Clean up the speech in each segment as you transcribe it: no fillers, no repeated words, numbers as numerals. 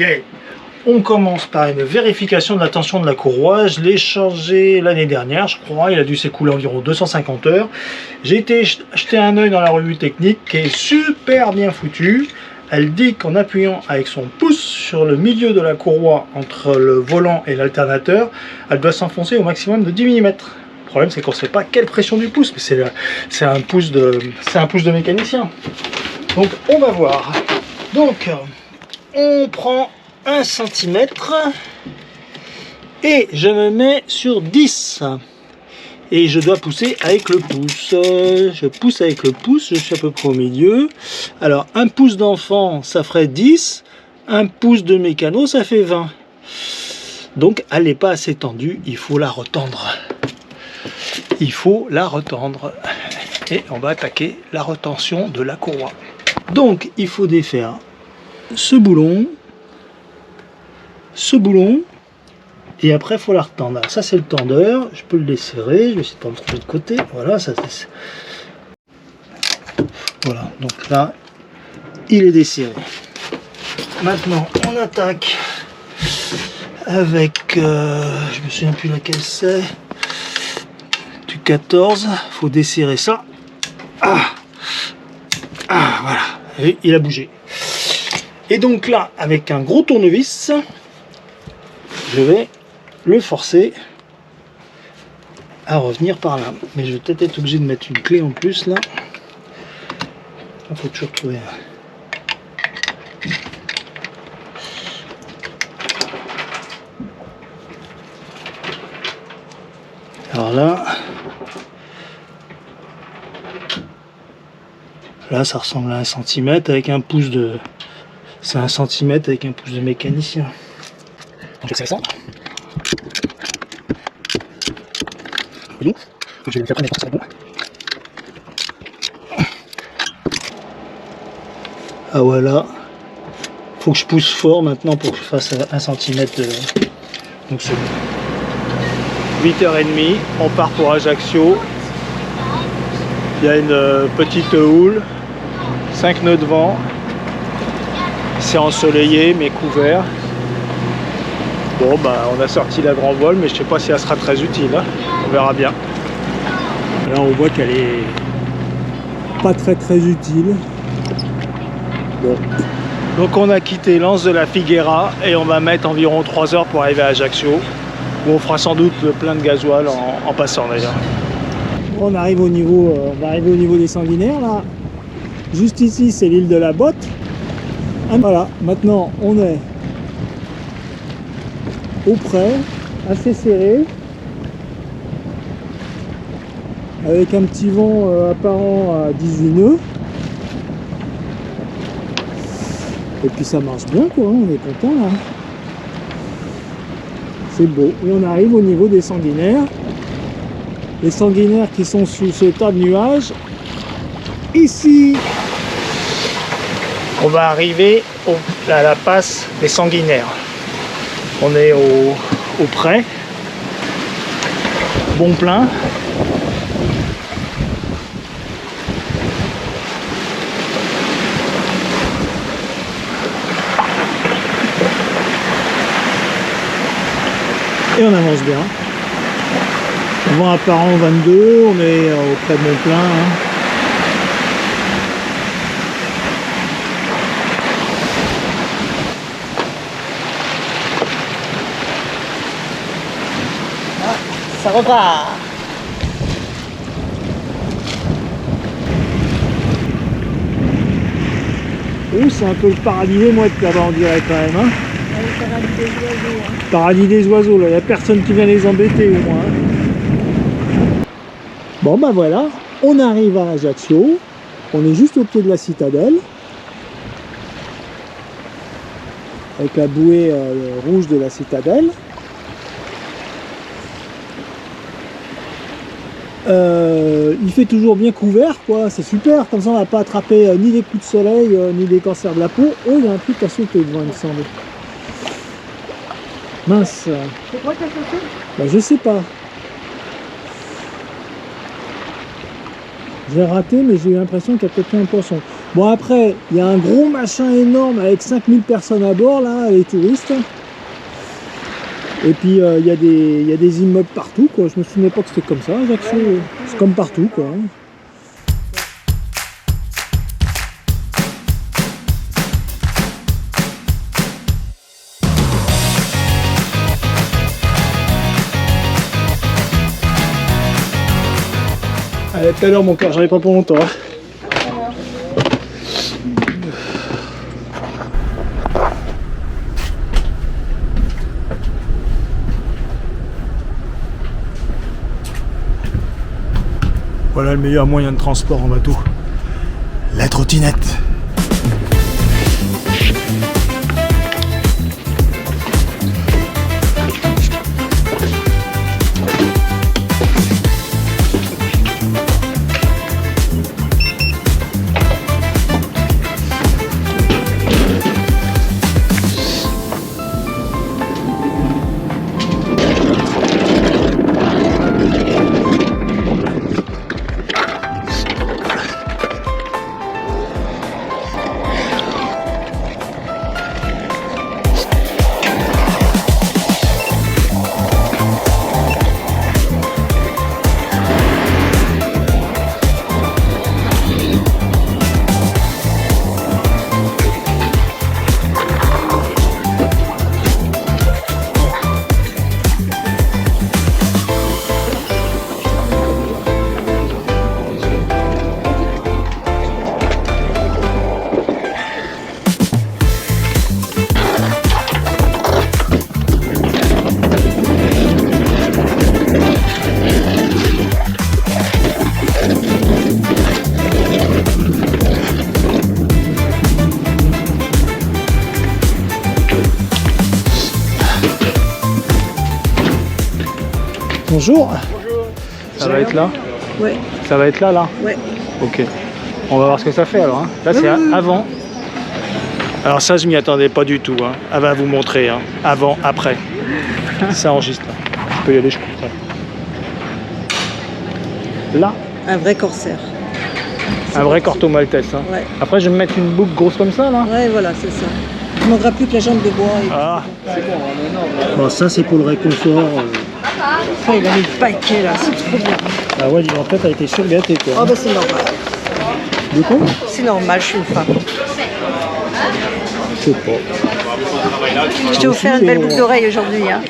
est. On commence par une vérification de la tension de la courroie. Je l'ai changé l'année dernière, je crois. Il a dû s'écouler environ 250 heures. J'ai été jeter un œil dans la revue technique qui est super bien foutue. Elle dit qu'en appuyant avec son pouce sur le milieu de la courroie entre le volant et l'alternateur, elle doit s'enfoncer au maximum de 10 mm. Le problème, c'est qu'on ne sait pas quelle pression du pouce, mais c'est un pouce de mécanicien. Donc, on va voir. Donc, on prend 1 cm et je me mets sur 10 et je dois pousser avec le pouce. Je pousse avec le pouce, je suis à peu près au milieu. Alors un pouce d'enfant ça ferait 10, un pouce de mécano ça fait 20. Donc elle n'est pas assez tendue, il faut la retendre. Il faut la retendre et on va attaquer la retention de la courroie. Donc il faut défaire ce boulon, et après il faut la retendre. Alors ça c'est le tendeur, je peux le desserrer, je vais essayer de pas me tromper de côté. Voilà, ça c'est... Voilà, donc là il est desserré. Maintenant on attaque avec je me souviens plus laquelle c'est, du 14. Faut desserrer ça. Voilà, et il a bougé. Et donc là avec un gros tournevis je vais le forcer à revenir par là. Mais je vais peut-être être obligé de mettre une clé en plus là. Il faut toujours trouver alors là ça ressemble à 1 cm avec un pouce de... C'est 1 cm avec un pouce de mécanicien. Donc c'est ça. Je vais le faire prendre ça bon. Ah voilà. Faut que je pousse fort maintenant pour que je fasse 1 cm de... Donc c'est bon. 8h30, on part pour Ajaccio. Il y a une petite houle, 5 nœuds de vent. C'est ensoleillé mais couvert. Bon bah on a sorti la grand voile mais je sais pas si elle sera très utile, hein. On verra bien. Là on voit qu'elle est pas très utile. Bon. Donc on a quitté l'Anse de la Figuera et on va mettre environ 3 heures pour arriver à Ajaccio, où on fera sans doute le plein de gasoil en passant d'ailleurs. On arrive au niveau, des sanguinaires là. Juste ici c'est l'île de la Botte. Voilà, maintenant on est au près, assez serré, avec un petit vent apparent à 18 nœuds. Et puis ça marche bien quoi, on est content là. C'est beau. Et on arrive au niveau des sanguinaires. Les sanguinaires qui sont sous ce tas de nuages. Ici, on va arriver à la passe des sanguinaires. On est au près. Bon plein. Et on avance bien. Vent apparent 22, on est auprès de mon plein. Ça repart. Oh, c'est un peu le paradis des mouettes là-bas on dirait quand même. Hein. Le paradis des oiseaux. Hein. Paradis des oiseaux, là, il n'y a personne qui vient les embêter au moins. Hein. Bon bah voilà, on arrive à Ajaccio, on est juste au pied de la citadelle, avec la bouée rouge de la citadelle. Il fait toujours bien couvert quoi, c'est super, comme ça on va pas attraper ni des coups de soleil ni des cancers de la peau. Oh, il y a un truc à sauter devant il me semble. Mince. C'est quoi que t'as sauté? Bah, je sais pas. J'ai raté mais j'ai eu l'impression qu'il y a peut-être un poisson. Bon après, il y a un gros machin énorme avec 5000 personnes à bord là, les touristes. Et puis il y a des immeubles partout quoi. Je me souvenais pas que c'était comme ça, Ajaccio. C'est comme partout quoi. Allez, tout à l'heure mon cœur, j'en ai pas pour longtemps. Voilà le meilleur moyen de transport en bateau. La trottinette. Bonjour. Bonjour. Ça va être là? Ouais. Ça va être là? Ouais. Ok. On va voir ce que ça fait alors. Hein. Là c'est avant. Alors ça je m'y attendais pas du tout. Hein. Elle va vous montrer. Hein. Avant, après. Ça enregistre. Je peux y aller je crois. Là. Un vrai corsaire. Un vrai Corto Maltese. Hein. Ouais. Après je vais me mettre une boucle grosse comme ça là. Ouais, voilà, c'est ça. Il ne manquera plus que la jambe de bois. Et Ah. c'est bon, Bon, ça c'est pour le réconfort. Enfin, il a mis le paquet là, c'est trop bien. Ah ouais, en fait, a été surgâté quoi. Oh bah c'est normal. Du coup, C'est normal, je suis une femme. je sais pas. Je t'ai offert une belle boucle d'oreille aujourd'hui. Hein.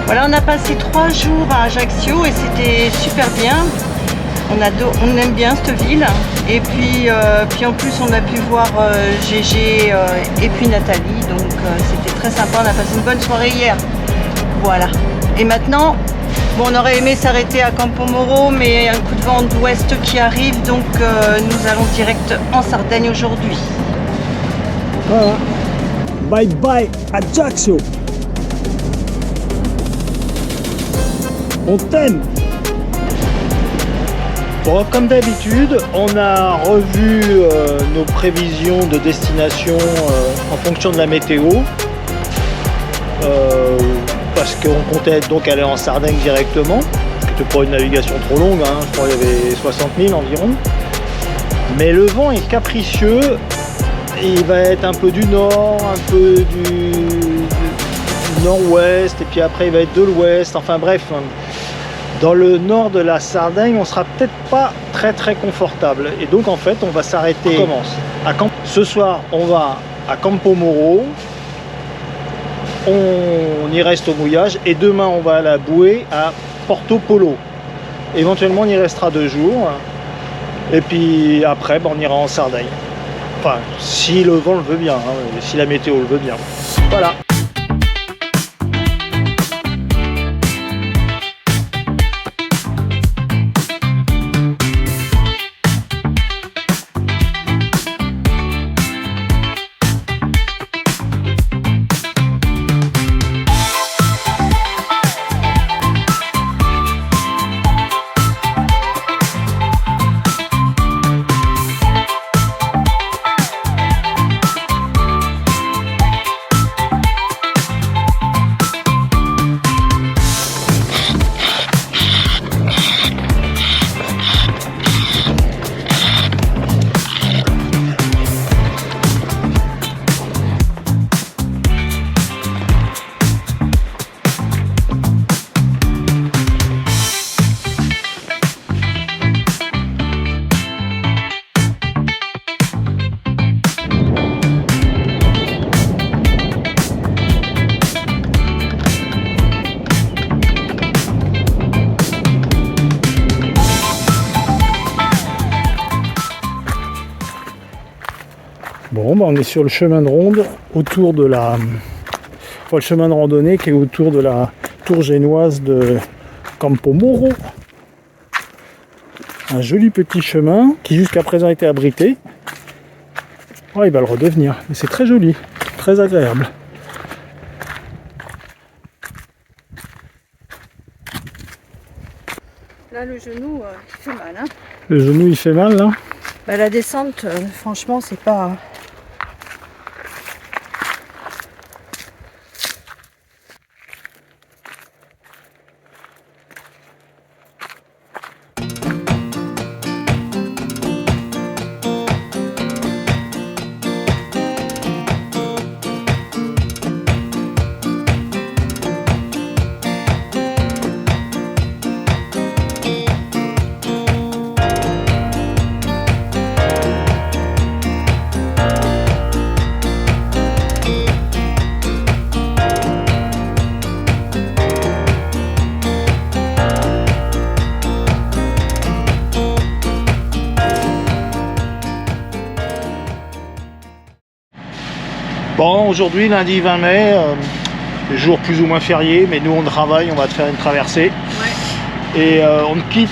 Voilà, on a passé 3 jours à Ajaccio et c'était super bien. On aime bien cette ville. Et puis en plus, on a pu voir Gégé et puis Nathalie. Donc c'était très sympa. On a passé une bonne soirée hier. Voilà. Et maintenant, bon, on aurait aimé s'arrêter à Campo Moro, mais un coup de vent d'ouest qui arrive. Donc nous allons direct en Sardaigne aujourd'hui. Voilà. Bye bye Ajaccio. On t'aime. Bon, comme d'habitude, on a revu nos prévisions de destination en fonction de la météo. Parce qu'on comptait donc aller en Sardaigne directement. C'était pas une navigation trop longue, hein, je crois qu'il y avait 60 000 environ. Mais le vent est capricieux. Il va être un peu du nord, un peu du nord-ouest, et puis après il va être de l'ouest. Enfin bref, Dans le nord de la Sardaigne, on sera peut-être pas très confortable. Et donc en fait, on va s'arrêter. On commence à ce soir, on va à Campo Moro. On y reste au mouillage. Et demain, on va à la bouée à Porto Polo. Éventuellement, on y restera 2 jours. Et puis après, on ira en Sardaigne. Enfin, si le vent le veut bien, hein, si la météo le veut bien. Voilà. Bon, on est sur le chemin de ronde autour de la... Enfin, le chemin de randonnée qui est autour de la tour génoise de Campo Moro. Un joli petit chemin qui jusqu'à présent était abrité. Oh, il va le redevenir. Mais c'est très joli, très agréable. Là, le genou, il fait mal. Hein. Le genou, il fait mal, là? Bah, la descente, franchement, c'est pas... Bon, aujourd'hui, lundi 20 mai, jour plus ou moins férié, mais nous on travaille, on va te faire une traversée. Ouais. Et on quitte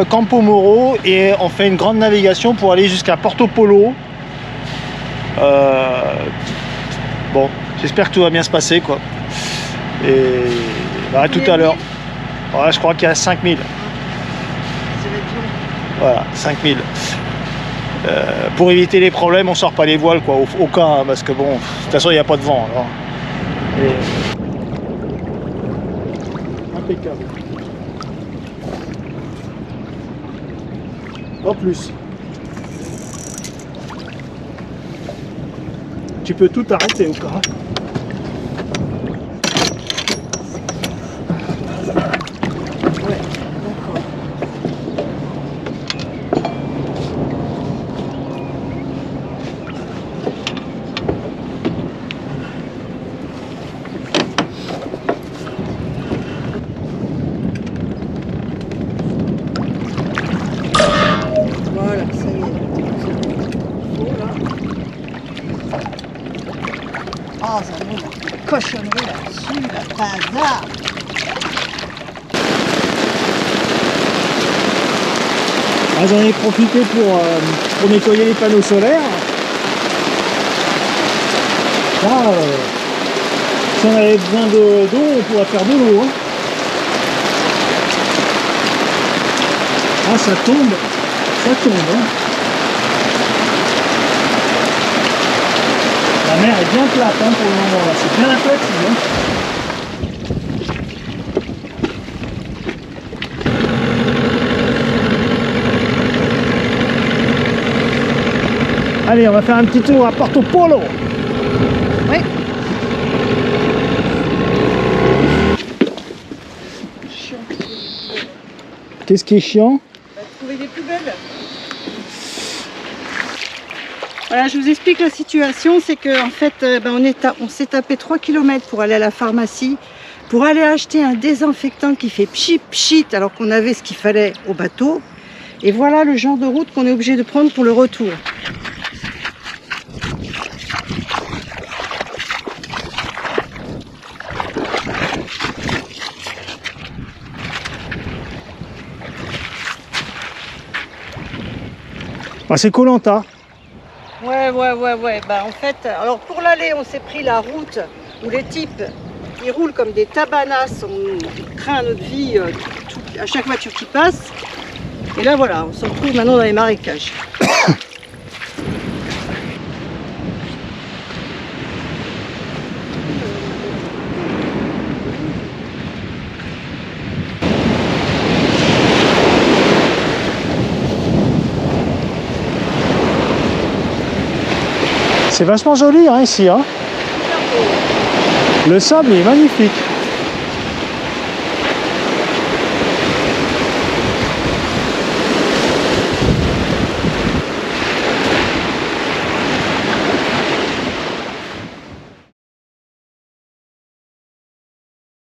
Campo Moro et on fait une grande navigation pour aller jusqu'à Porto Polo. Bon, j'espère que tout va bien se passer, quoi. Et à tout à l'heure. Voilà, je crois qu'il y a 5000. Voilà, 5000. Pour éviter les problèmes, on sort pas les voiles, quoi, au cas, hein, parce que bon, de toute façon il n'y a pas de vent. Alors. Impeccable. En plus. Tu peux tout arrêter au cas. Oh, ça nous la cochonnerie là-dessus, la bazar. J'en ai profité pour nettoyer les panneaux solaires. Là, si on avait besoin d'eau, on pourrait faire de l'eau. Hein. Ah, ça tombe. Hein. La mer est bien plate hein, pour le moment, là. C'est bien aplati. Hein. Allez, on va faire un petit tour à Porto Polo. Oui. Qu'est-ce qui est chiant? Trouver des poubelles. Voilà, je vous explique la situation, c'est qu'en fait, on s'est tapé 3 km pour aller à la pharmacie, pour aller acheter un désinfectant qui fait pchit pchit, alors qu'on avait ce qu'il fallait au bateau. Et voilà le genre de route qu'on est obligé de prendre pour le retour. Ah, c'est Koh-Lanta. Ouais. Bah, en fait, alors pour l'aller, on s'est pris la route où les types, ils roulent comme des tabanasses, on craint notre vie à chaque voiture qui passe. Et là, voilà, on se retrouve maintenant dans les marécages. C'est vachement joli hein, ici. Hein. Le sable est magnifique.